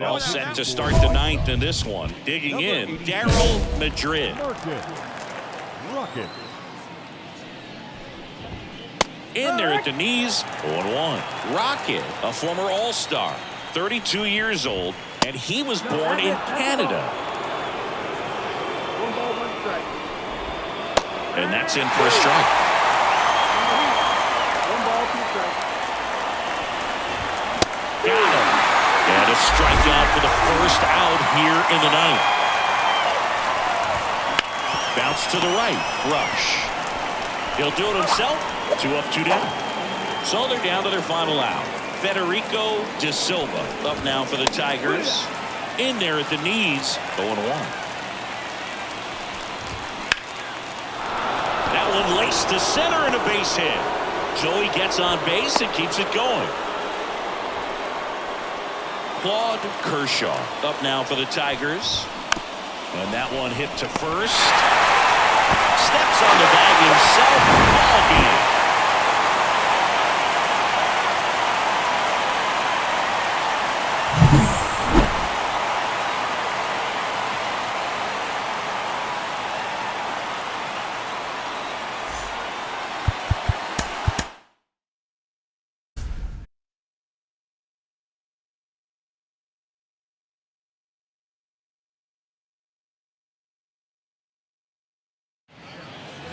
All set to start the ninth in this one. Digging in, Daryl Madrid. Rocket. In there at the knees, 0-1. Rocket, a former All-Star, 32 years old, and he was born in Canada. And that's in for a strike. Got him. And a strikeout for the first out here in the ninth. Bounce to the right. Rush. He'll do it himself. 2 up, 2 down. So they're down to their final out. Federico De Silva up now for the Tigers. In there at the knees. 0-1. That one laced to center and a base hit. Joey gets on base and keeps it going. Claude Kershaw up now for the Tigers. And that one hit to first. Steps on the bag himself. Ball game.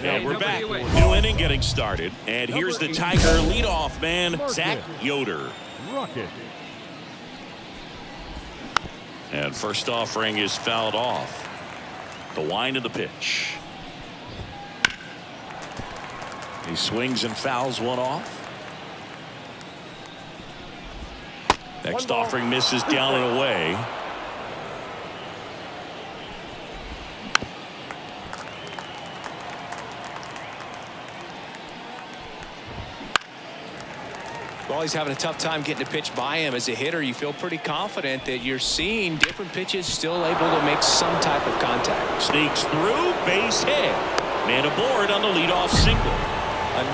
And we're back. New inning getting started. And here's the Tiger leadoff man, Zach Yoder. Rocket. And first offering is fouled off. The wind of the pitch. He swings and fouls one off. Next offering misses down and away. Well, he's having a tough time getting a pitch by him. As a hitter, you feel pretty confident that you're seeing different pitches still able to make some type of contact. Sneaks through, base hit. Man aboard on the leadoff single.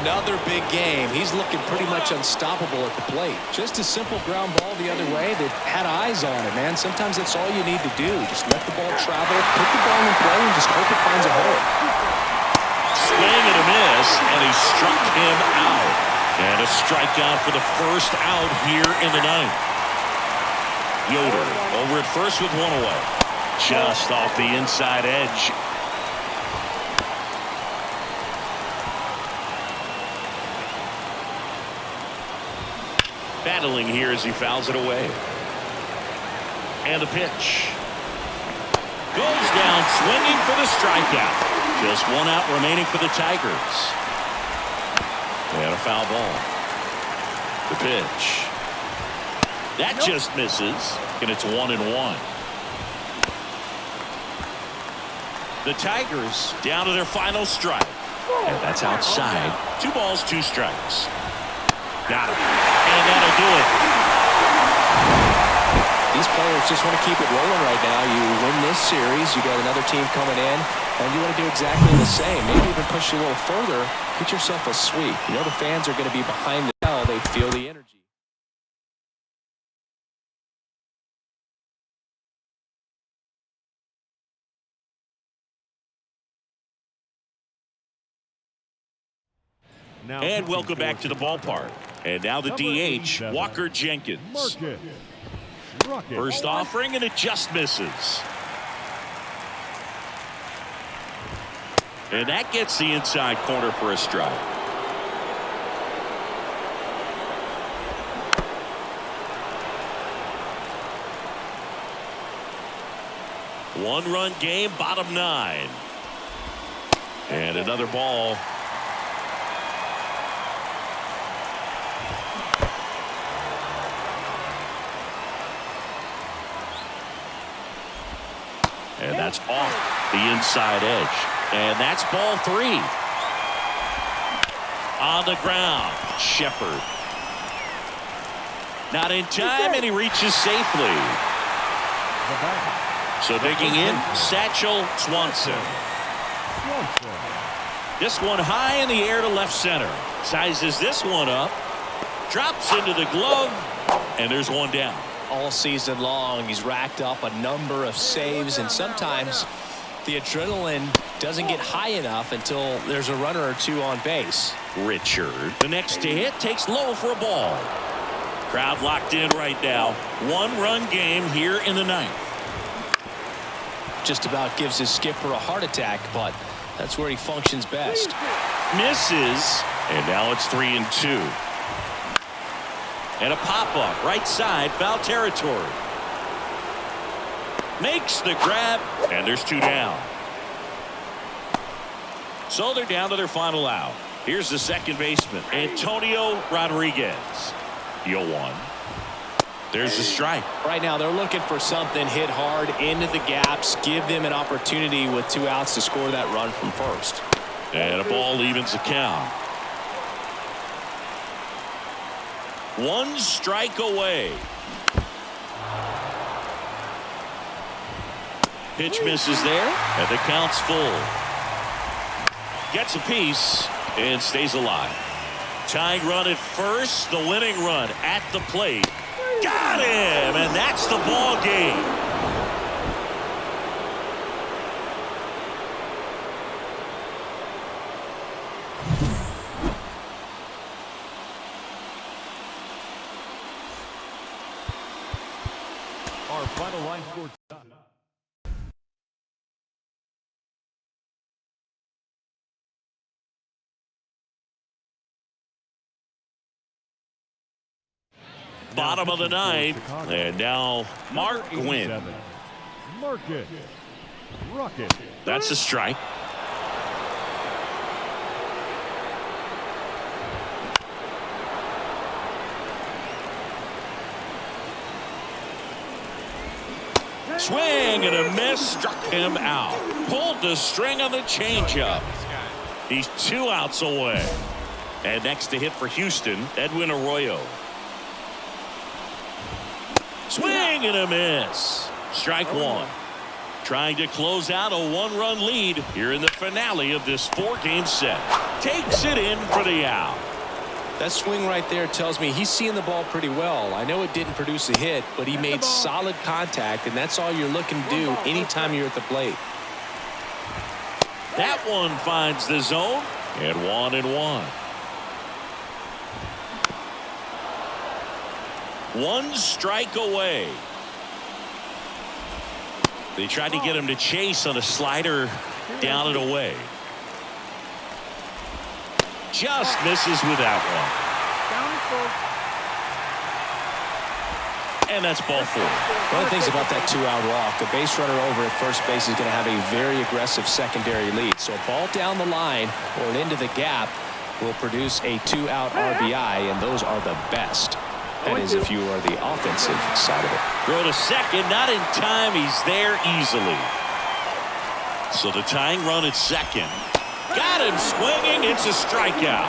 Another big game. He's looking pretty much unstoppable at the plate. Just a simple ground ball the other way that had eyes on it, man. Sometimes that's all you need to do. Just let the ball travel, put the ball in play, and just hope it finds a hole. Swing and a miss, and he struck him out. And a strikeout for the first out here in the ninth. Yoder over at first with one away. Just off the inside edge. Battling here as he fouls it away. And the pitch. Goes down swinging for the strikeout. Just one out remaining for the Tigers. And a foul ball. The pitch. That just misses. And it's 1-1. The Tigers down to their final strike. And that's outside. 2 balls, 2 strikes. Got him. And that'll do it. These players just want to keep it rolling right now. You win this series, you got another team coming in, and you want to do exactly the same. Maybe even push you a little further. Get yourself a sweep. You know the fans are going to be behind the ball. They feel the energy. And welcome back to the ballpark. And now the DH, Walker Jenkins. First offering, and it just misses. And that gets the inside corner for a strike. One-run game, bottom 9. And another ball. And that's off the inside edge. And that's ball 3. On the ground, Shepard. Not in time, and he reaches safely. So digging in, Satchel Swanson. This one high in the air to left center. Sizes this one up. Drops into the glove, and there's one down. all season long. He's racked up a number of saves, and sometimes the adrenaline doesn't get high enough until there's a runner or two on base. Richard, the next to hit, takes low for a ball. Crowd locked in right now. One-run game here in the ninth. Just about gives his skipper a heart attack, but that's where he functions best. Misses, and now it's 3-2. And a pop-up right side, foul territory. Makes the grab, and there's 2 down. So they're down to their final out. Here's the second baseman, Antonio Rodriguez. 0-1. There's the strike. Right now they're looking for something, hit hard into the gaps, give them an opportunity with 2 outs to score that run from first. And a ball evens the count. 1 strike away. Pitch misses there, and the count's full. Gets a piece and stays alive. Tying run at first, the winning run at the plate. Got him, and that's the ball game. Our final line score. Bottom of the ninth, and now Mark Gwynn. Marcus Rocket. That's a strike. Swing and a miss, struck him out. Pulled the string on the changeup. He's 2 outs away. And next to hit for Houston, Edwin Arroyo. Swing and a miss. Strike 1. Trying to close out a 1-run lead here in the finale of this 4-game set. Takes it in for the out. That swing right there tells me he's seeing the ball pretty well. I know it didn't produce a hit, but he made solid contact, and that's all you're looking to do anytime you're at the plate. That one finds the zone, and 1-1. 1 strike away. They tried to get him to chase on a slider down and away. Just misses with that one. And that's ball 4. One of the things about that 2-out walk, the base runner over at first base is going to have a very aggressive secondary lead. So a ball down the line or into the gap will produce a 2-out RBI, and those are the best. That is if you are the offensive side of it. Throw to second, not in time. He's there easily. So the tying run at second. Got him swinging. It's a strikeout.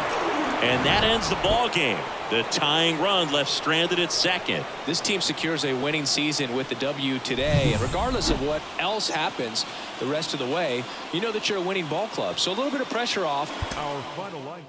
And that ends the ball game. The tying run left stranded at second. This team secures a winning season with the W today. And regardless of what else happens the rest of the way, you know that you're a winning ball club. So a little bit of pressure off. Our final line.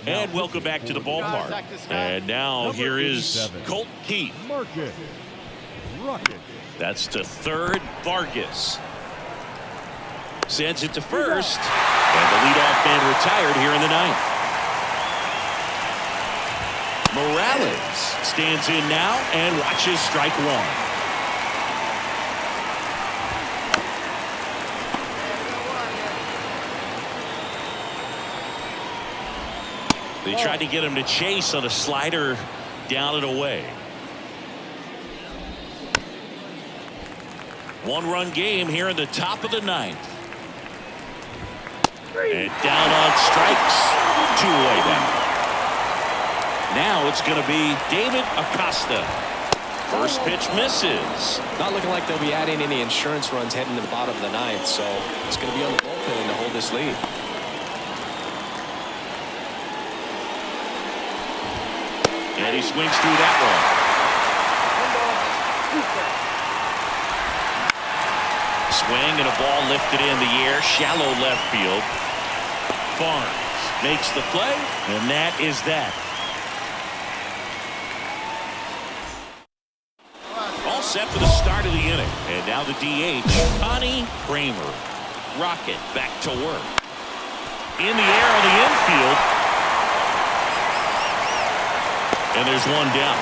And welcome back to the ballpark. And now here is Colt Keith. Marcus Rocket. That's to third, Vargas. Sends it to first. And the leadoff man retired here in the ninth. Morales stands in now and watches strike 1. They tried to get him to chase on a slider down and away. 1-run game here in the top of the ninth. And down on strikes. 2 away now. Now it's going to be David Acosta. First pitch misses. Not looking like they'll be adding any insurance runs heading to the bottom of the ninth, so it's going to be on the bullpen to hold this lead. And he swings through that one. swing and a ball lifted in the air, shallow left field. Barnes makes the play, and that is that. All set for the start of the inning. And now the DH, Connie Kramer. Rocket back to work. In the air on the infield. And there's one down.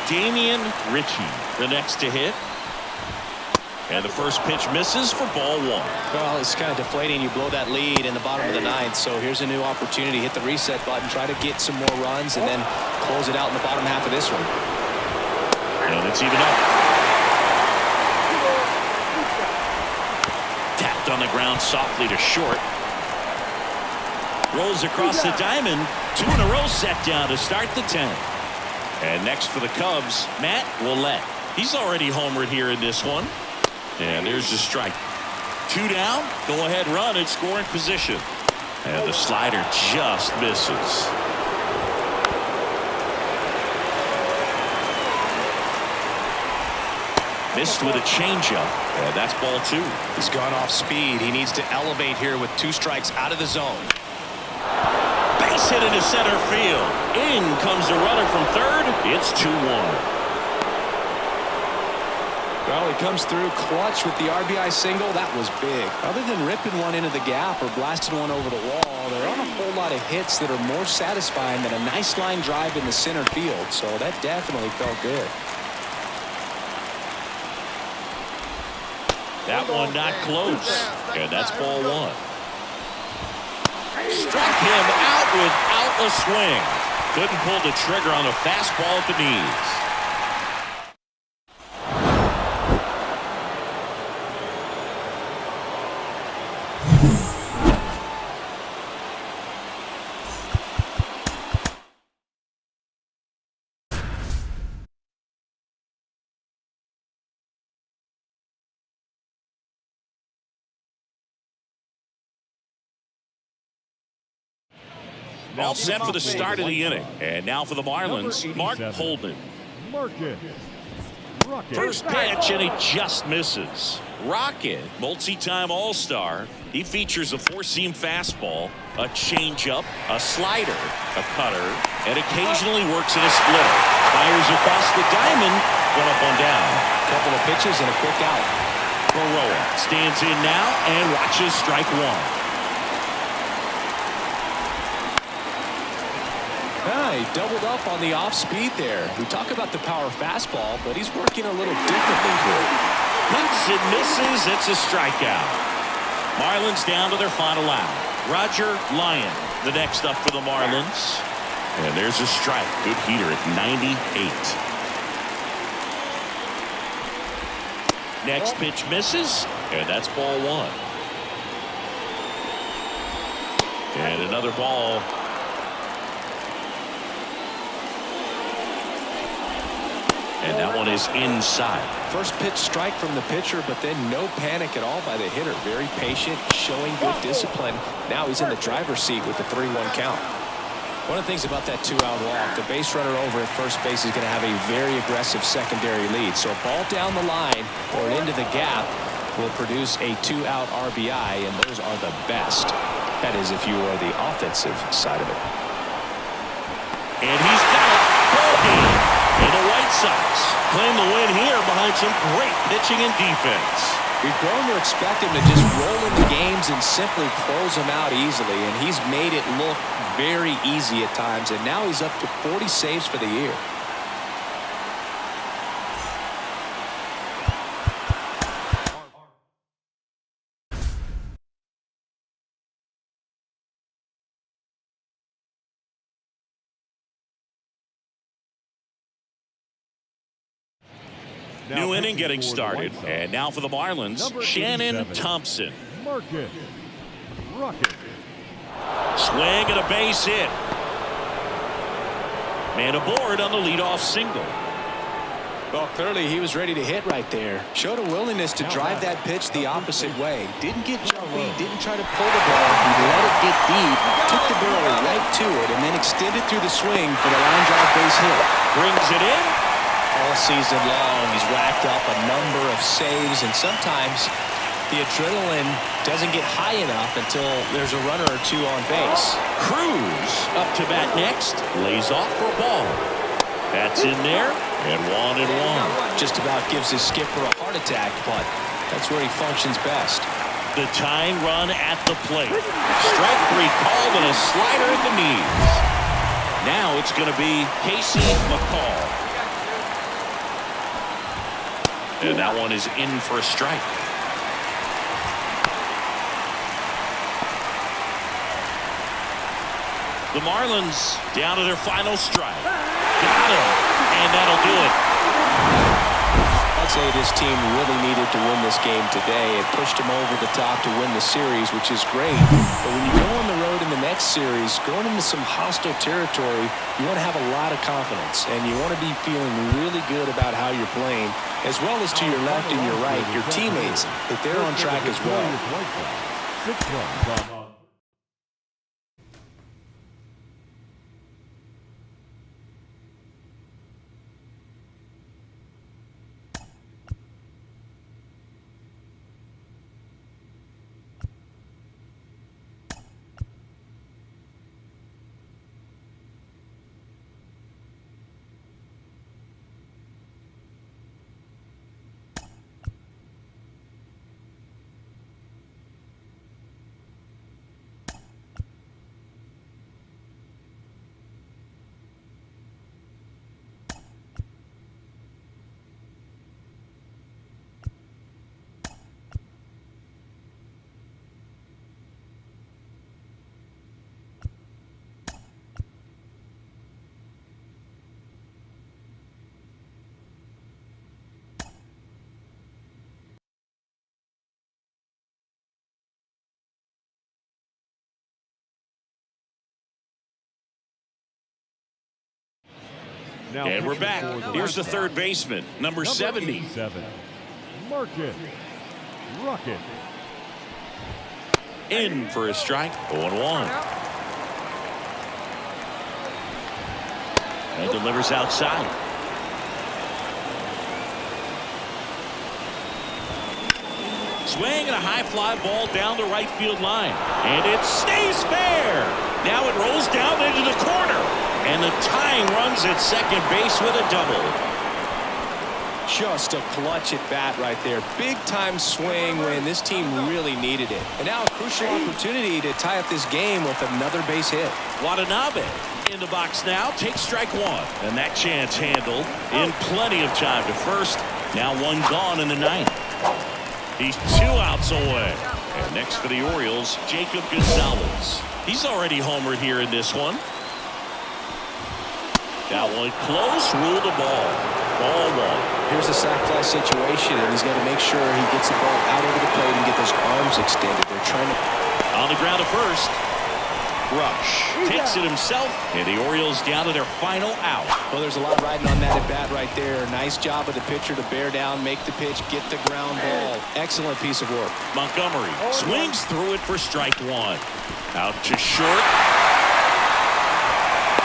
Damian Ritchie, the next to hit. And the first pitch misses for ball one. Well, it's kind of deflating. You blow that lead in the bottom of the ninth. So here's a new opportunity. Hit the reset button, try to get some more runs, and then close it out in the bottom half of this one. And it's even up. Tapped on the ground softly to short. Rolls across the diamond. 2 in a row set down to start the 10th. And next for the Cubs, Matt Willett. He's already homered here in this one. And there's the strike. 2 down. Go ahead run in scoring position. And the slider just misses. Missed with a changeup. And that's ball 2. He's gone off speed. He needs to elevate here with 2 strikes out of the zone. Base hit into center field. In comes the runner from third. It's 2-1. Well, he comes through clutch with the RBI single. That was big. Other than ripping one into the gap or blasting one over the wall, there aren't a whole lot of hits that are more satisfying than a nice line drive in the center field. So that definitely felt good. That one not close. And that's ball 1. Struck him out without a swing. Couldn't pull the trigger on a fastball at the knees. All set for the start of the inning. And now for the Marlins, Mark Holden. Rocket. First pitch, and he just misses. Rocket, multi-time All-Star. He features a 4-seam fastball, a changeup, a slider, a cutter, and occasionally works in a splitter. Fires across the diamond, 1 up, 1 down. Couple of pitches and a quick out. Baroa stands in now and watches strike 1. He doubled up on the off speed there. We talk about the power fastball, but he's working a little differently here. Hits and misses. It's a strikeout. Marlins down to their final out. Roger Lyon, the next up for the Marlins. And there's a strike. Good heater at 98. Next pitch misses, and that's ball 1. And another ball. And that one is inside. First pitch strike from the pitcher, but then no panic at all by the hitter. Very patient, showing good discipline. Now he's in the driver's seat with the 3-1 count. One of the things about that 2-out walk, the base runner over at first base is going to have a very aggressive secondary lead. So a ball down the line or into the gap will produce a 2-out RBI, and those are the best. That is if you are the offensive side of it. And he's got it. Bogey. And the White Sox claim the win here behind some great pitching and defense. We've grown to expect him to just roll into games and simply close them out easily, and he's made it look very easy at times, and now he's up to 40 saves for the year. New inning getting started. And now for the Marlins, Shannon Thompson. Rocket. Swing and a base hit. Man aboard on the leadoff single. Well, clearly he was ready to hit right there. Showed a willingness to drive that pitch the opposite way. Didn't get jumpy, didn't try to pull the ball. He let it get deep, took the barrel right to it, and then extended through the swing for the line drive base hit. Brings it in. all season long. He's racked up a number of saves, and sometimes the adrenaline doesn't get high enough until there's a runner or two on base. Cruz up to bat next. Lays off for a ball. That's in there, and 1-1. Just about gives his skipper a heart attack, but that's where he functions best. The tying run at the plate. Strike 3 called and a slider at the knees. Now it's going to be Casey McCall. And that one is in for a strike. The Marlins down to their final strike. Got him, and that'll do it. I'd say this team really needed to win this game today. It pushed them over the top to win the series, which is great. But when you go on the road in the next series, going into some hostile territory, you want to have a lot of confidence, and you want to be feeling really good about how you're playing, as well as to your left and your right, your teammates, that they're on track as well. 6 runs. Now And we're back. for the Here's the White third Sox. baseman, number 70. 87. Marcus Rocket. In for a strike. 0-1. And delivers outside. Swing and a high fly ball down the right field line. And it stays fair. Now it rolls down into the corner. And the tying runs at second base with a double. Just a clutch at bat right there. Big time swing when this team really needed it. And now a crucial opportunity to tie up this game with another base hit. Watanabe in the box now. Takes strike 1. And that chance handled in plenty of time to first. Now 1 gone in the 9th. He's 2 outs away. And next for the Orioles, Jacob Gonzalez. He's already homered here in this one. That one close, rule the ball. Ball 1. Here's a sac fly situation, and he's got to make sure he gets the ball out over the plate and get those arms extended. They're trying to... On the ground at first. Rush takes it himself, and the Orioles down to their final out. Well, there's a lot riding on that at bat right there. Nice job of the pitcher to bear down, make the pitch, get the ground ball. Excellent piece of work. Montgomery swings through it for strike 1. Out to short.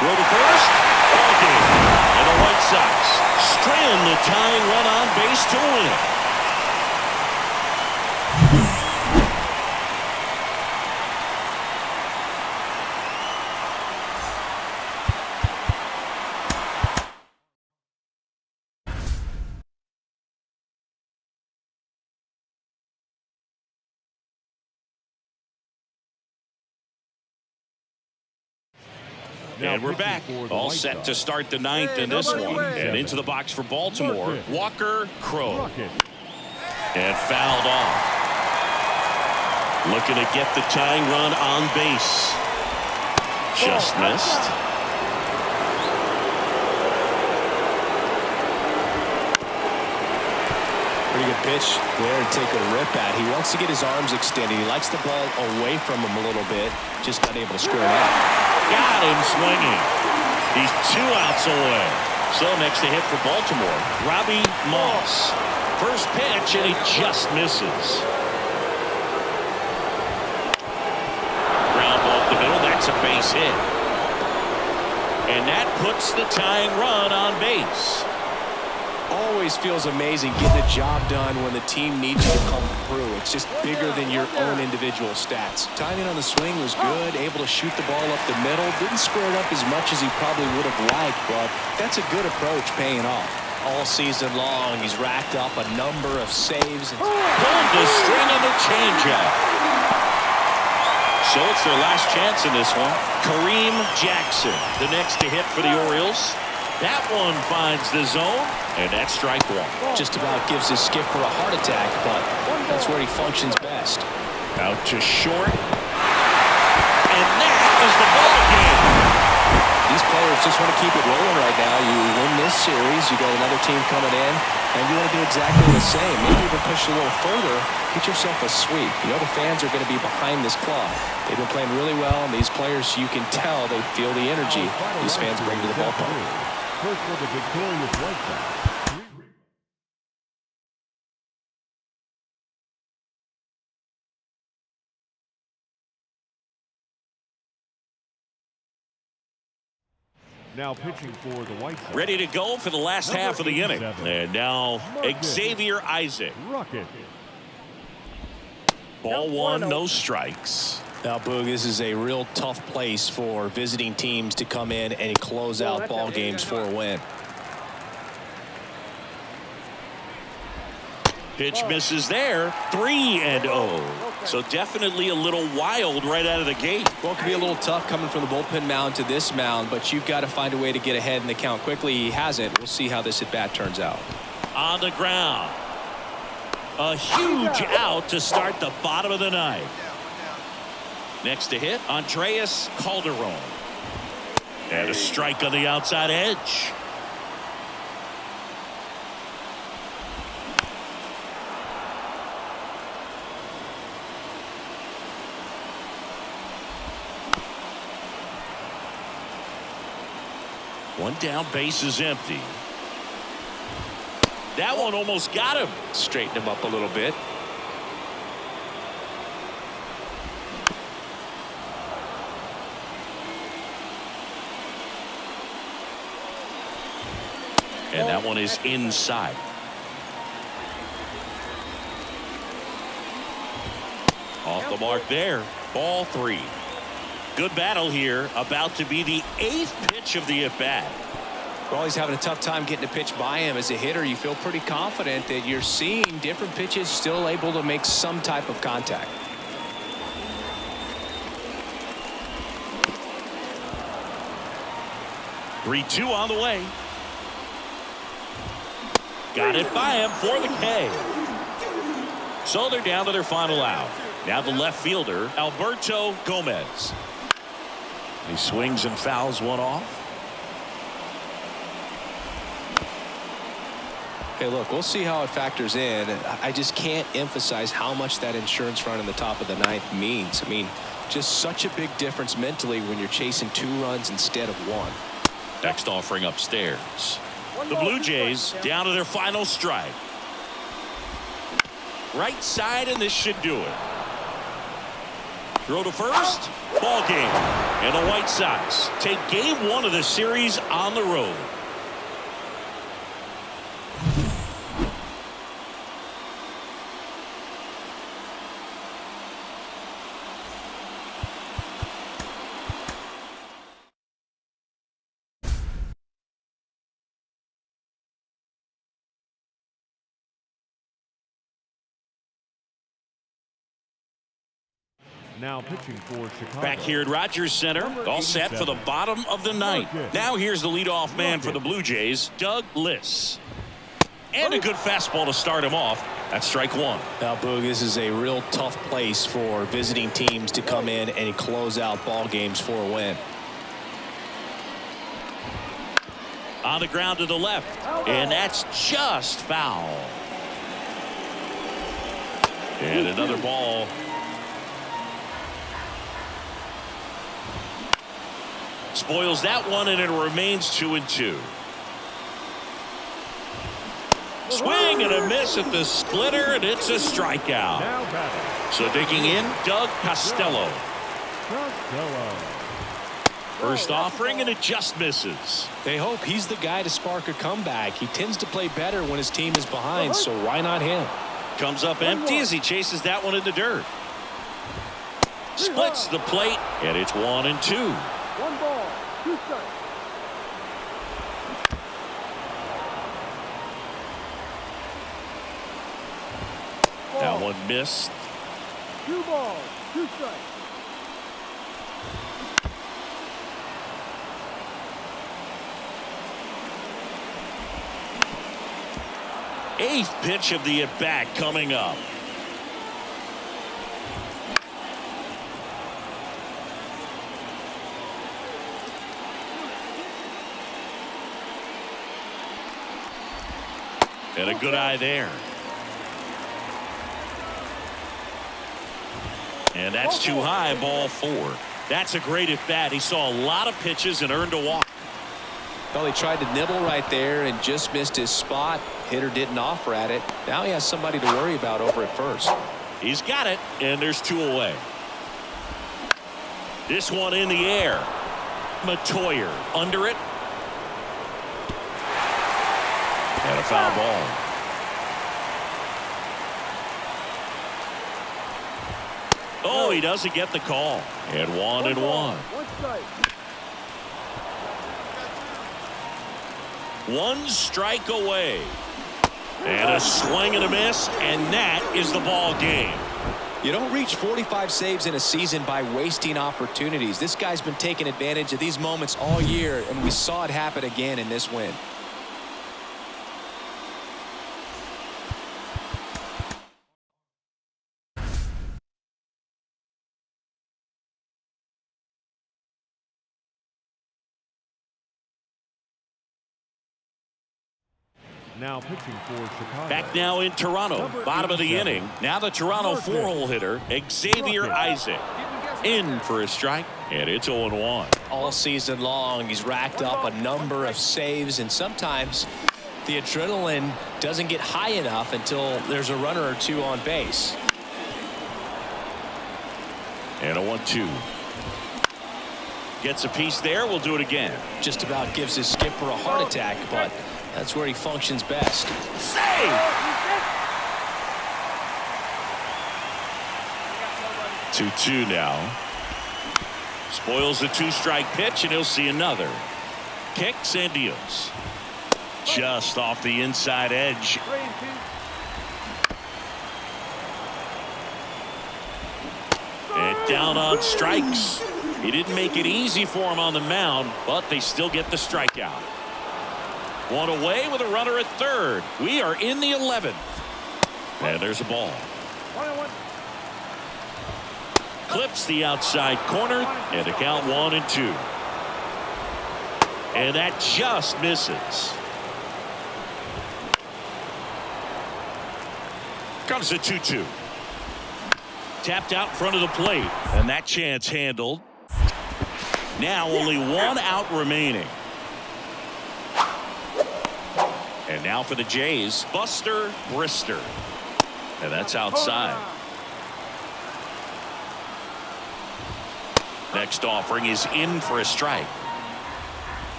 Throw to first. Ball game. And the White Sox strand the tying run on base to win it. And we're back, all set to start the 9th in this one. And into the box for Baltimore, Walker Crowe. And fouled off. Looking to get the tying run on base. Just missed. Pretty good pitch there to take a rip at. He wants to get his arms extended. He likes the ball away from him a little bit. Just not able to square it out. Got him swinging. He's 2 outs away. So next to hit for Baltimore, Robbie Moss. First pitch, and he just misses. Ground ball up the middle. That's a base hit. And that puts the tying run on base. Always feels amazing getting a job done when the team needs you to come through. It's just bigger than your own individual stats. Timing on the swing was good, able to shoot the ball up the middle. Didn't square it up as much as he probably would have liked, but that's a good approach paying off. All season long, he's racked up a number of saves. And pulled the string on the changeup. So it's their last chance in this one. Kareem Jackson, the next to hit for the Orioles. That one finds the zone, and that's strike one. Just about gives his skipper a heart attack, but that's where he functions best. Out to short. And that is the ball game. These players just want to keep it rolling right now. You win this series, you got another team coming in, and you want to do exactly the same. Maybe even push a little further, get yourself a sweep. You know the fans are going to be behind this club. They've been playing really well, and these players, you can tell they feel the energy these fans bring to the ballpark. First for the victorious White Sox. Now pitching for the White Sox. Ready to go for the last half of the inning. And now Xavier Isaac. Rocket. Ball one, no strikes. Now, Boog, this is a real tough place for visiting teams to come in and close out ball games for a win. Pitch misses there. 3-0. So definitely a little wild right out of the gate. Well, it could be a little tough coming from the bullpen mound to this mound, but you've got to find a way to get ahead in the count quickly. He hasn't. We'll see how this at-bat turns out. On the ground. A huge out to start the bottom of the ninth. Next to hit, Andreas Calderon. And a strike on the outside edge. One down, base is empty. That one almost got him. Straighten him up a little bit. And that one is inside. Off the mark there. Ball three. Good battle here. About to be the 8th pitch of the at-bat. Well, he's having a tough time getting a pitch by him. As a hitter, you feel pretty confident that you're seeing different pitches still able to make some type of contact. Three-two on the way. Got it by him for the K. So they're down to their final out. Now the left fielder, Alberto Gomez. He swings and fouls one off. Okay, look, we'll see how it factors in. I just can't emphasize how much that insurance run in the top of the ninth means. I mean, just such a big difference mentally when you're chasing 2 runs instead of 1. Next offering upstairs. The Blue Jays down to their final strike. Right side, and this should do it. Throw to first. Ball game. And the White Sox take game 1 of the series on the road. Now pitching for Chicago. Back here at Rogers Center, all set for the bottom of the ninth. Now here's the leadoff man for the Blue Jays, Doug Liss. And a good fastball to start him off. That's strike 1. Now, Boog, this is a real tough place for visiting teams to come in and close out ball games for a win. On the ground to the left, and that's just foul. And another ball. Spoils that one, and it remains 2-2. Swing and a miss at the splitter, and it's a strikeout. So digging in, Doug Costello. First offering, and it just misses. They hope he's the guy to spark a comeback. He tends to play better when his team is behind, so why not him? Comes up empty as he chases that one in the dirt. Splits the plate, and it's 1-2. 1 ball, 2 strikes. That one missed. 2 balls, 2 strikes. Eighth pitch of the at-bat coming up. And a good eye there. And that's too high, ball 4. That's a great at-bat. He saw a lot of pitches and earned a walk. Well, he tried to nibble right there and just missed his spot. Hitter didn't offer at it. Now he has somebody to worry about over at first. He's got it, and there's 2 away. This one in the air. Matoyer under it. And a foul ball. Oh, he doesn't get the call. And 1-1. 1 strike. 1 strike away. And a swing and a miss, and that is the ball game. You don't reach 45 saves in a season by wasting opportunities. This guy's been taking advantage of these moments all year, and we saw it happen again in this win. Now pitching for Chicago. Back now in Toronto, bottom of the inning. Now the Toronto 4-hole hitter, Xavier Isaac, in for a strike, and it's 0-1. All season long, he's racked up a number of saves, and sometimes the adrenaline doesn't get high enough until there's a runner or 2 on base. And a 1-2. Gets a piece there. We'll do it again. Just about gives his skipper a heart attack, but that's where he functions best. Save! 2-2 now. Spoils the 2-strike pitch, and he'll see another. Kicks and deals. Just off the inside edge. And down on strikes. He didn't make it easy for him on the mound, but they still get the strikeout. 1 away with a runner at third. We are in the 11th. And there's a ball. 1-1. Clips the outside corner, and the count 1-2. And that just misses. Comes the 2-2. Tapped out in front of the plate, and that chance handled. Now only 1 out remaining. And now for the Jays, Buster Brister. And that's outside. Next offering is in for a strike.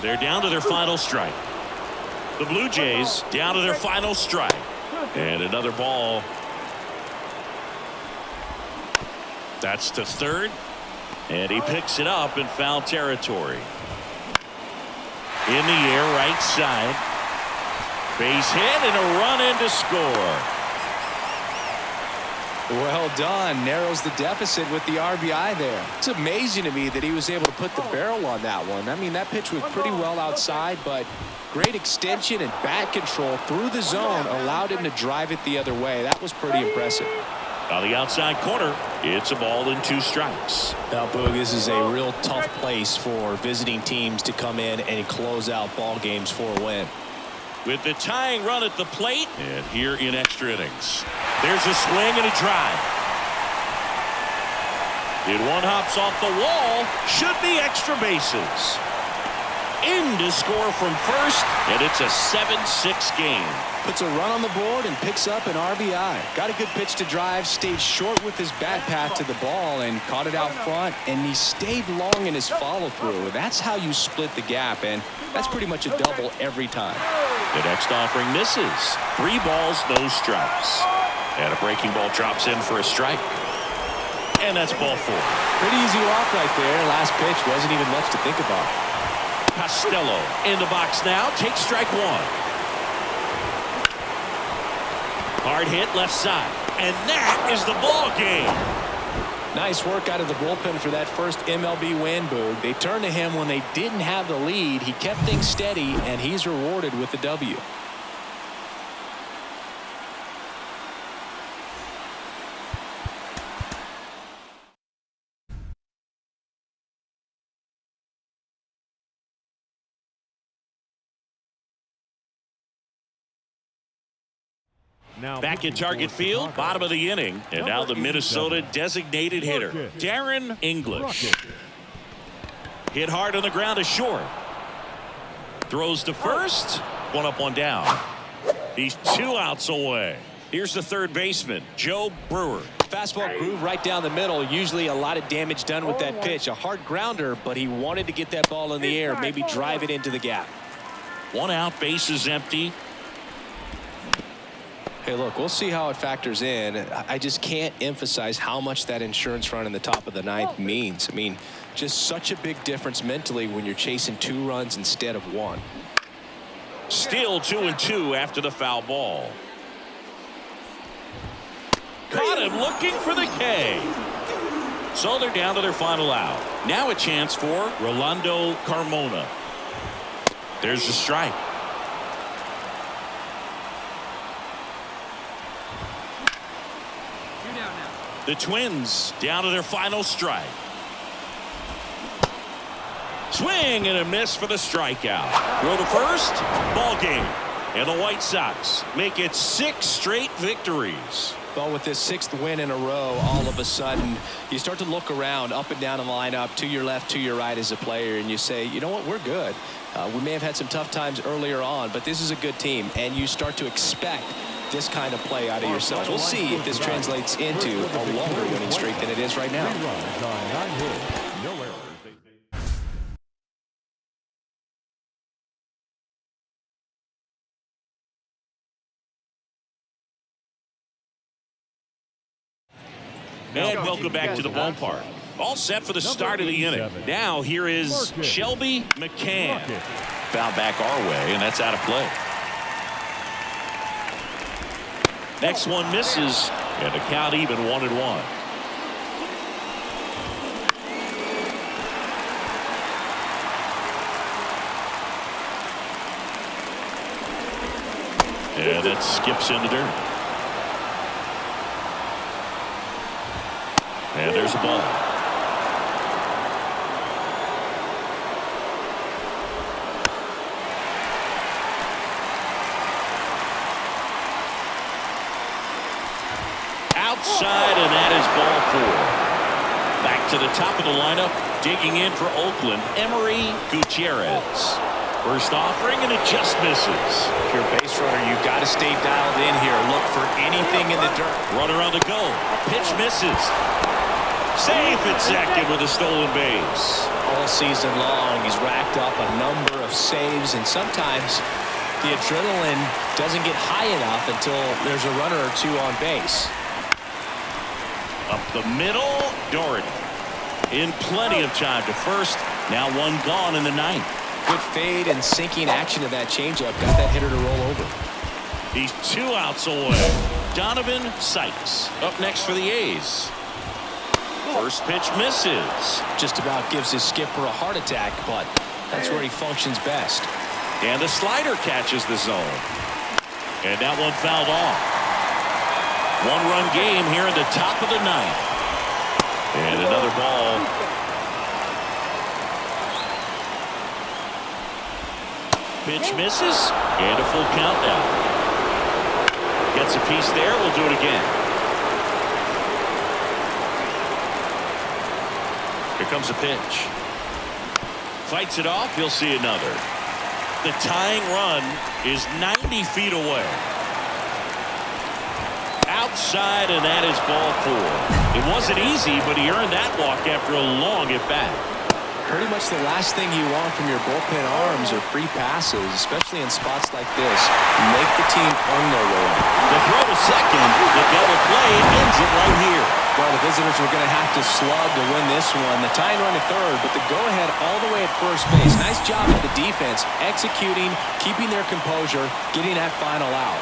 They're down to their final strike. The Blue Jays down to their final strike. And another ball. That's to third. And he picks it up in foul territory. In the air, right side. Base hit and a run in to score. Well done. Narrows the deficit with the RBI there. It's amazing to me that he was able to put the barrel on that one. I mean, that pitch was pretty well outside, but great extension and bat control through the zone allowed him to drive it the other way. That was pretty impressive. On the outside corner, it's a ball and 2 strikes. Now, Boog, this is a real tough place for visiting teams to come in and close out ball games for a win. With the tying run at the plate, and here in extra innings. There's a swing and a drive. And one hops off the wall. Should be extra bases. in to score from first, and it's a 7-6 game. Puts a run on the board and picks up an RBI. Got a good pitch to drive, stayed short with his bat path to the ball and caught it out front, and he stayed long in his follow-through. That's how you split the gap, and that's pretty much a double every time. The next offering misses. 3 balls, no strikes. And a breaking ball drops in for a strike. And that's ball 4. Pretty easy walk right there. Last pitch wasn't even much to think about. Costello in the box now, takes strike 1. Hard hit left side, and that is the ball game. Nice work out of the bullpen for that first MLB win, Boog. They turned to him when they didn't have the lead. He kept things steady, and he's rewarded with the W. Now Back in pitching target for field, Chicago, bottom of the inning, and now the Minnesota designated hitter, Darren English. Hit hard on the ground to short. Throws to first. 1 up, 1 down. He's 2 outs away. Here's the third baseman, Joe Brewer. Fastball groove right down the middle. Usually a lot of damage done with that pitch. A hard grounder, but he wanted to get that ball in the air, maybe drive it into the gap. 1 out, bases empty. Hey, look, we'll see how it factors in. I just can't emphasize how much that insurance run in the top of the 9th means. I mean, just such a big difference mentally when you're chasing 2 runs instead of 1. Still 2-2 after the foul ball. Caught him looking for the K. So they're down to their final out. Now a chance for Rolando Carmona. There's the strike. The Twins down to their final strike. Swing and a miss for the strikeout. Throw to first. Ball game. And the White Sox make it 6 straight victories. Well, with this 6th win in a row, all of a sudden you start to look around up and down the lineup, to your left, to your right as a player, and you say, you know what, we're good. We may have had some tough times earlier on, but this is a good team, and you start to expect this kind of play out of yourselves. We'll see if this translates into a longer winning streak than it is right now. And welcome back to the ballpark. All set for the start of the inning. Now here is Shelby McCann. Foul back our way, and that's out of play. Next one misses, and the count even 1-1. And it skips in the dirt. And there's a ball. Outside, and that is ball 4. Back to the top of the lineup, digging in for Oakland, Emery Gutierrez. First offering, and it just misses. If you're a base runner, you've got to stay dialed in here. Look for anything in the dirt. Runner on the go. Pitch misses. Safe at second with a stolen base. All season long, he's racked up a number of saves, and sometimes the adrenaline doesn't get high enough until there's a runner or 2 on base. Up the middle, Doherty. In plenty of time to first. Now 1 gone in the 9th. Good fade and sinking action of that changeup. Got that hitter to roll over. He's 2 outs away. Donovan Sykes up next for the A's. First pitch misses. Just about gives his skipper a heart attack, but that's where he functions best. And the slider catches the zone. And that one fouled off. 1-run game here in the top of the 9th. And another ball. Pitch misses. And a full count now. Gets a piece there. We'll do it again. Here comes a pitch. Fights it off. He'll see another. The tying run is 90 feet away. Outside, and that is ball 4. It wasn't easy, but he earned that walk after a long at bat. Pretty much the last thing you want from your bullpen arms are free passes, especially in spots like this. Make the team earn their way. The throw to second, the double play ends it right here. Well, the visitors were going to have to slug to win this one. The tying run at third, but the go-ahead all the way at first base. Nice job of the defense, executing, keeping their composure, getting that final out.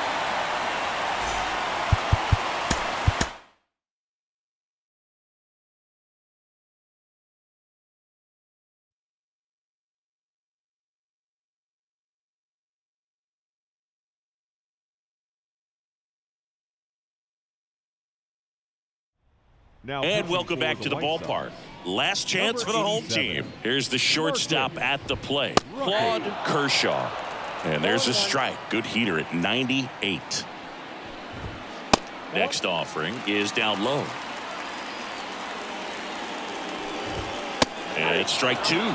Now And pitching welcome for back the to the White ballpark. Sox, Last chance for the home 87. team. Here's the shortstop at the plate, Claude Kershaw. And there's a strike. Good heater at 98. Next offering is down low. And it's strike 2.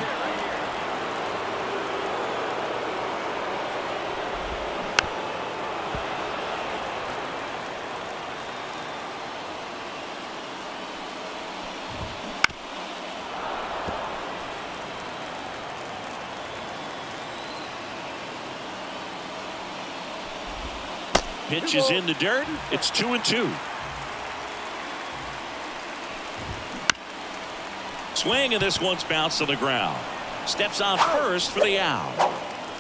Pitch is in the dirt. It's 2-2. Swing, and this one's bounced to the ground. Steps on first for the out.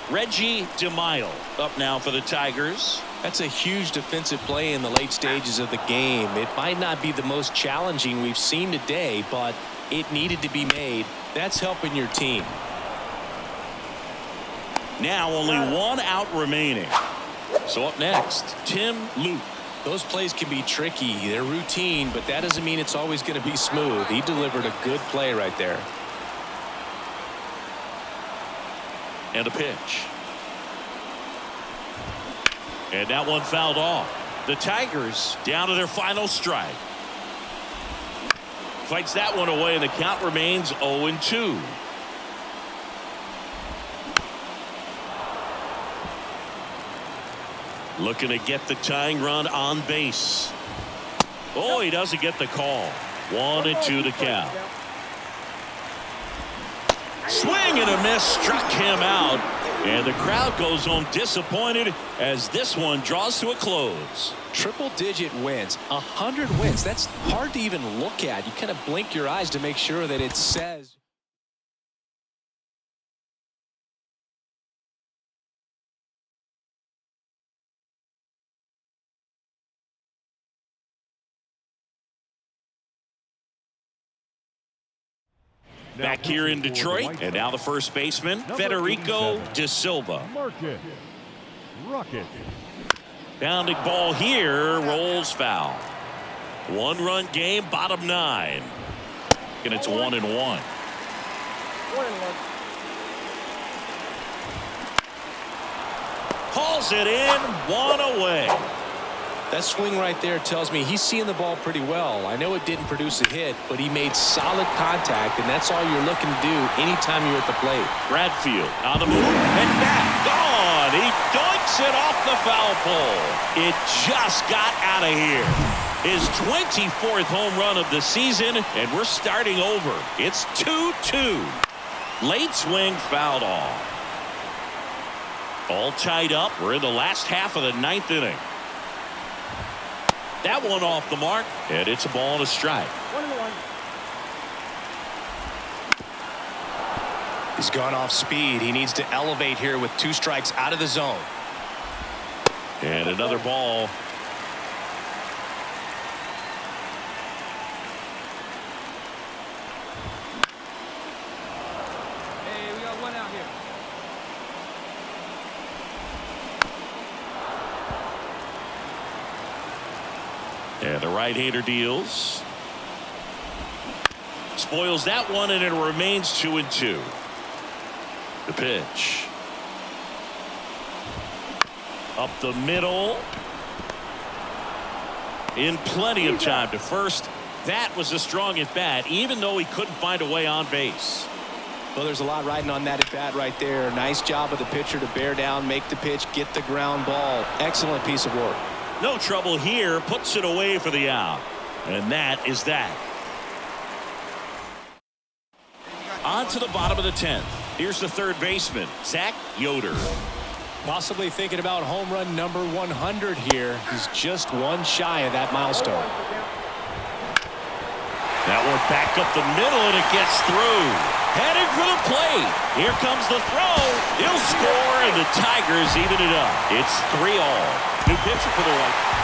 Reggie DeMille up now for the Tigers. That's a huge defensive play in the late stages of the game. It might not be the most challenging we've seen today, but it needed to be made. That's helping your team. Now only one out remaining. So up next, Tim Luke. Those plays can be tricky. They're routine, but that doesn't mean it's always going to be smooth. He delivered a good play right there. And a pitch. And that one fouled off. The Tigers down to their final strike. Fights that one away, and the count remains 0-2. Looking to get the tying run on base. Oh, he doesn't get the call. 1-2 to count. Swing and a miss, struck him out. And the crowd goes home disappointed as this one draws to a close. Triple-digit wins, 100 wins. That's hard to even look at. You kind of blink your eyes to make sure that it says. Back here in Detroit, and now the first baseman, Federico De Silva. Marcus Rocket. Bounding ball here, rolls foul. One-run game, bottom 9. And it's 1-1. 1-1. Hauls it in, 1 away. That swing right there tells me he's seeing the ball pretty well. I know it didn't produce a hit, but he made solid contact, and that's all you're looking to do anytime you're at the plate. Bradfield on the move, and back, gone. He doinks it off the foul pole. It just got out of here. His 24th home run of the season, and we're starting over. It's 2-2. Late swing fouled off. All tied up. We're in the last half of the 9th inning. That one off the mark, and it's a ball and a strike. 1-1. He's gone off speed. He needs to elevate here with 2 strikes out of the zone. And another ball. Hey, we got 1 out here. And the right-hander deals. Spoils that one, and it remains 2-2. The pitch. Up the middle. In plenty of time to first. That was a strong at bat, even though he couldn't find a way on base. Well, there's a lot riding on that at bat right there. Nice job of the pitcher to bear down, make the pitch, get the ground ball. Excellent piece of work. No trouble here. Puts it away for the out. And that is that. On to the bottom of the 10th. Here's the third baseman, Zach Yoder. Possibly thinking about home run number 100 here. He's just one shy of that milestone. That one back up the middle, and it gets through. Heading for the plate. Here comes the throw. He'll score, and the Tigers even it up. It's 3-all. New pitcher for the White.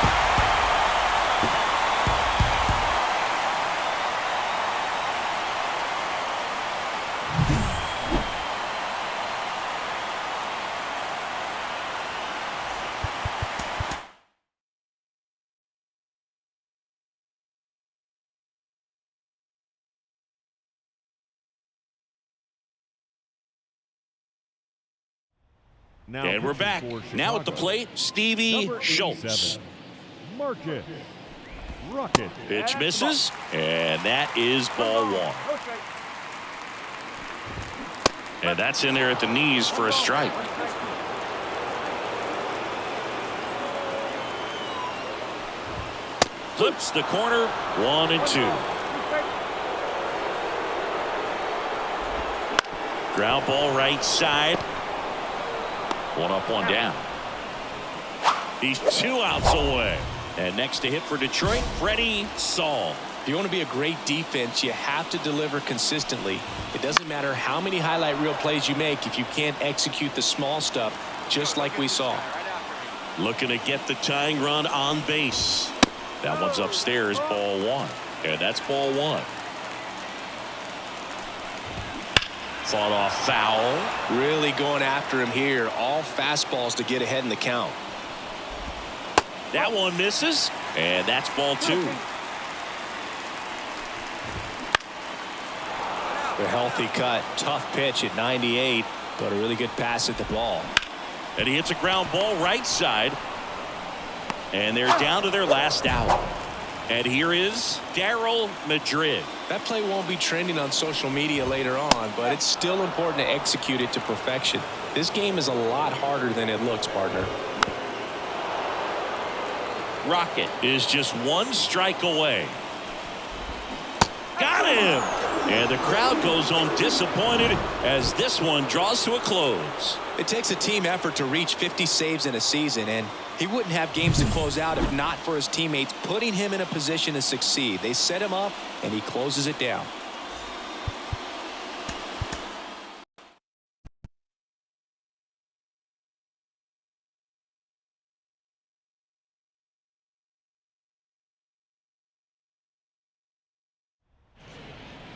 Now And we're pitching back. for Now at the Chicago, plate, Stevie number Schultz. 87, Marcus Rocket. Pitch misses, and that is ball one. And that's in there at the knees for a strike. Flips the corner, 1-2. Ground ball right side. One up, one down. He's 2 outs away. And next to hit for Detroit, Freddie Saul. If you want to be a great defense, you have to deliver consistently. It doesn't matter how many highlight reel plays you make if you can't execute the small stuff, just like we saw. Looking to get the tying run on base. That one's upstairs, ball one. And that's ball one. Fought off foul. Really going after him here. All fastballs to get ahead in the count. That one misses, and that's ball two. The healthy cut. Tough pitch at 98, but a really good pass at the ball. And he hits a ground ball right side. And they're down to their last out. And here is Darryl Madrid. That play won't be trending on social media later on, but it's still important to execute it to perfection. This game is a lot harder than it looks, partner. Rocket is just 1 strike away. Got him! And the crowd goes home disappointed as this one draws to a close. It takes a team effort to reach 50 saves in a season, and he wouldn't have games to close out if not for his teammates putting him in a position to succeed. They set him up, and he closes it down.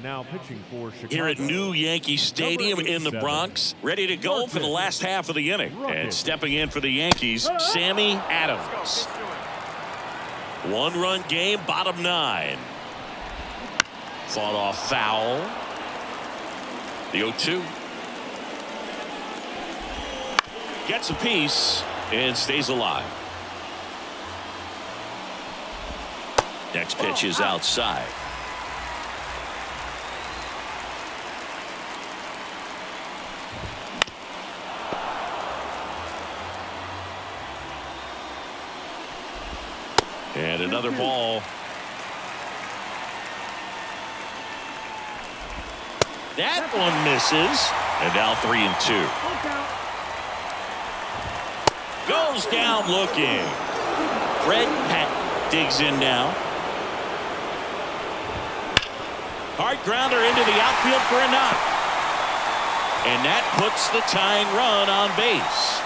Now pitching for Chicago. Here at New Yankee Stadium in the 87, Bronx, ready to go for the last half of the inning. And stepping in for the Yankees, Sammy Adams. 1-run game, bottom 9. Fought off foul. The 0-2. Gets a piece and stays alive. Next pitch is outside. And another ball. That one misses. And now 3-2. Goes down looking. Fred Pat digs in now. Hard grounder into the outfield for a knock. And that puts the tying run on base.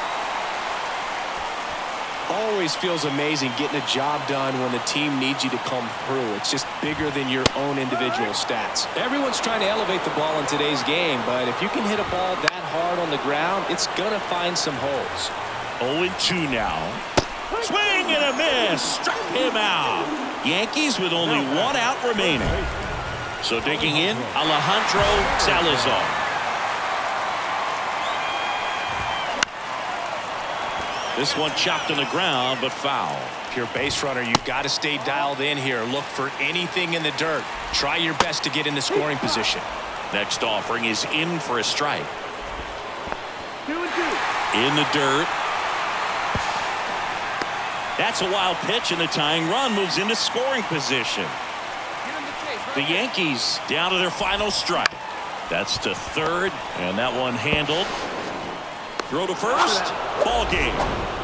Always feels amazing getting a job done when the team needs you to come through. It's just bigger than your own individual stats. Everyone's trying to elevate the ball in today's game, but if you can hit a ball that hard on the ground, it's going to find some holes. 0-2 now. Swing and a miss. Struck him out. Yankees with only 1 out remaining. So digging in, Alejandro Salazar. This one chopped on the ground, but foul. If you're a base runner, you've got to stay dialed in here. Look for anything in the dirt. Try your best to get in the scoring position. Next offering is in for a strike. 2-2. In the dirt. That's a wild pitch, and the tying run moves into scoring position. Get him the chase, right The there. Yankees down to their final strike. That's to third, and that one handled. Throw to first. Ball game.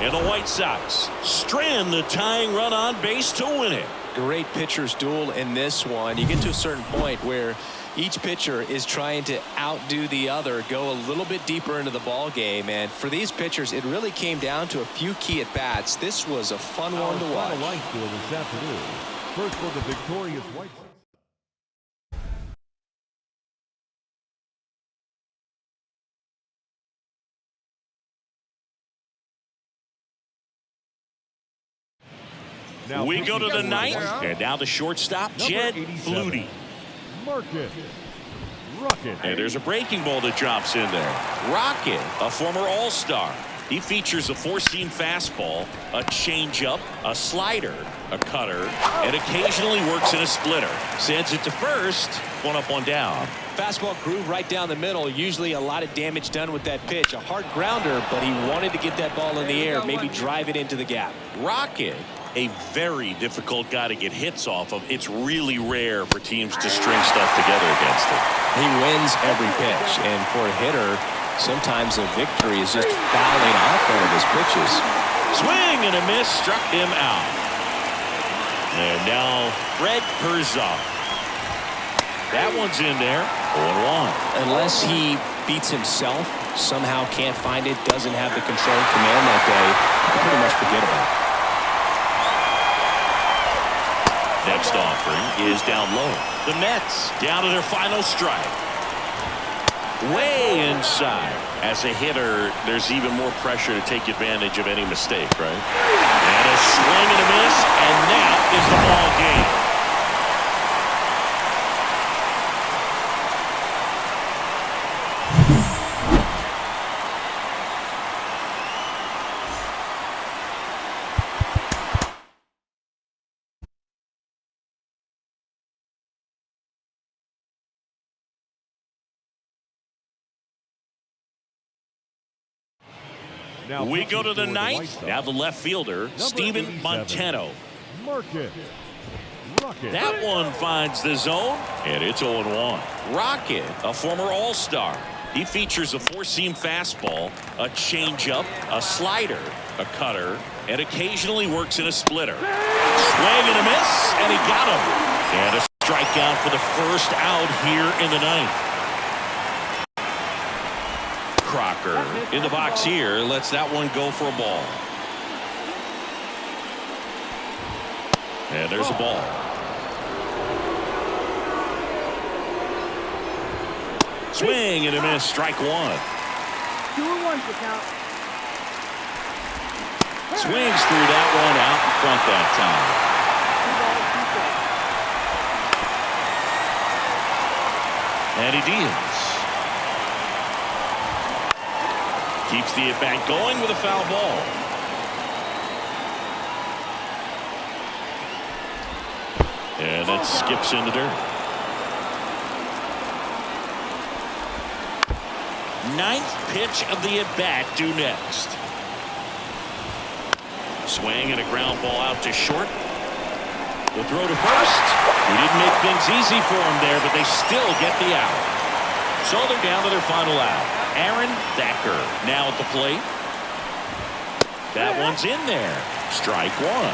And the White Sox strand the tying run on base to win it. Great pitcher's duel in this one. You get to a certain point where each pitcher is trying to outdo the other, go a little bit deeper into the ball game, and for these pitchers it really came down to a few key at bats. This was a fun one to watch. Final line score this afternoon. First for the victorious White Sox. Now We go to the pitching ninth, for the and now the shortstop, Number Jed 87. Flutie. Marcus Rocket. And there's a breaking ball that drops in there. Rocket, a former All-Star. He features a four-seam fastball, a changeup, a slider, a cutter, and occasionally works in a splitter. Sends it to first, one up, one down. Fastball groove right down the middle. Usually a lot of damage done with that pitch. A hard grounder, but he wanted to get that ball in the air, maybe drive it into the gap. Rocket, a very difficult guy to get hits off of. It's really rare for teams to string stuff together against him. He wins every pitch, and for a hitter, sometimes a victory is just fouling off one of his pitches. Swing and a miss, struck him out. And now Fred Herzog. That one's in there, 0-1. Unless he beats himself, somehow can't find it, doesn't have the control and command that day, pretty much forget about it. Next offering is down low. The Mets down to their final strike. Way inside. As a hitter, there's even more pressure to take advantage of any mistake, right? And a swing and a miss, and that is the ball game. Now We go to the pitching for White ninth. Sox. Now the left fielder, Steven 87. Montano. Marcus Rocket. That one finds the zone, and it's 0-1. Rocket, a former All-Star. He features a four-seam fastball, a changeup, a slider, a cutter, and occasionally works in a splitter. Swing and a miss, and he got him. And a strikeout for the first out here in the ninth. Crocker in the box here, lets that one go for a ball. And there's a ball. Swing and a miss, strike one. 2-1 for count. Swings through that one out in front that time. And he deals. Keeps the at-bat going with a foul ball. And it skips in the dirt. Ninth pitch of the at-bat due next. Swing and a ground ball out to short. The throw to first. He didn't make things easy for him there, but they still get the out. So they're down to their final out. Aaron Thacker now at the plate. That one's in there. Strike one.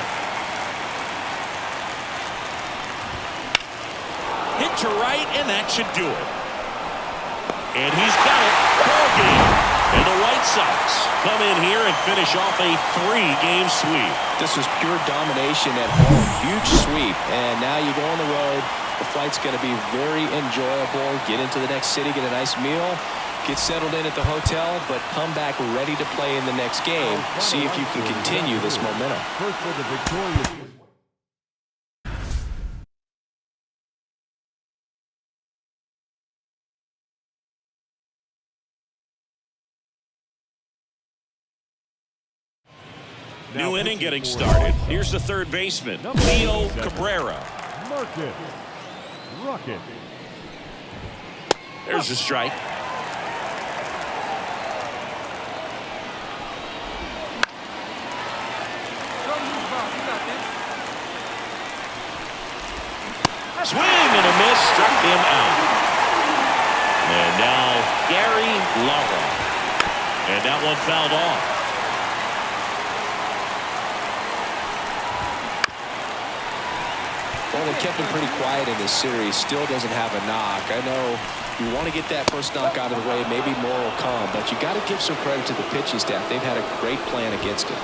Hit to right, and that should do it. And he's got it. Ball game. And the White Sox come in here and finish off a 3-game sweep. This was pure domination at home. Huge sweep. And now you go on the road. The flight's going to be very enjoyable. Get into the next city, get a nice meal, get settled in at the hotel, but come back ready to play in the next game. See if you can continue this momentum. First for the victorious. New inning getting started. Here's the third baseman, Leo Cabrera. Marcus Rocket. There's a strike. Swing and a miss, struck him out. And now Gary Lara. And that one fouled off. Well, they kept him pretty quiet in this series. Still doesn't have a knock. I know you want to get that first knock out of the way. Maybe more will come. But you got to give some credit to the pitching staff. They've had a great plan against him.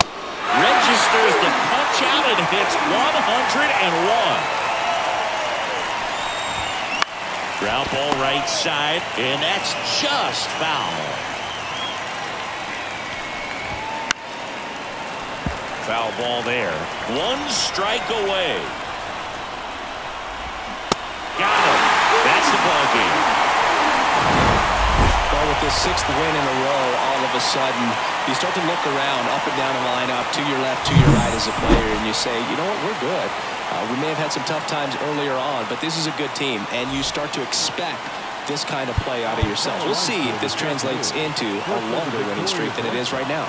Registers the punch out and hits 101. Ground ball right side, and that's just foul. Foul ball there. One strike away. Got him. That's the ball game. Well, with this 6th win in a row, all of a sudden, you start to look around, up and down the lineup, to your left, to your right as a player, and you say, you know what, we're good. We may have had some tough times earlier on, but this is a good team, and you start to expect this kind of play out of yourselves. We'll see if this translates into a longer winning streak than it is right now.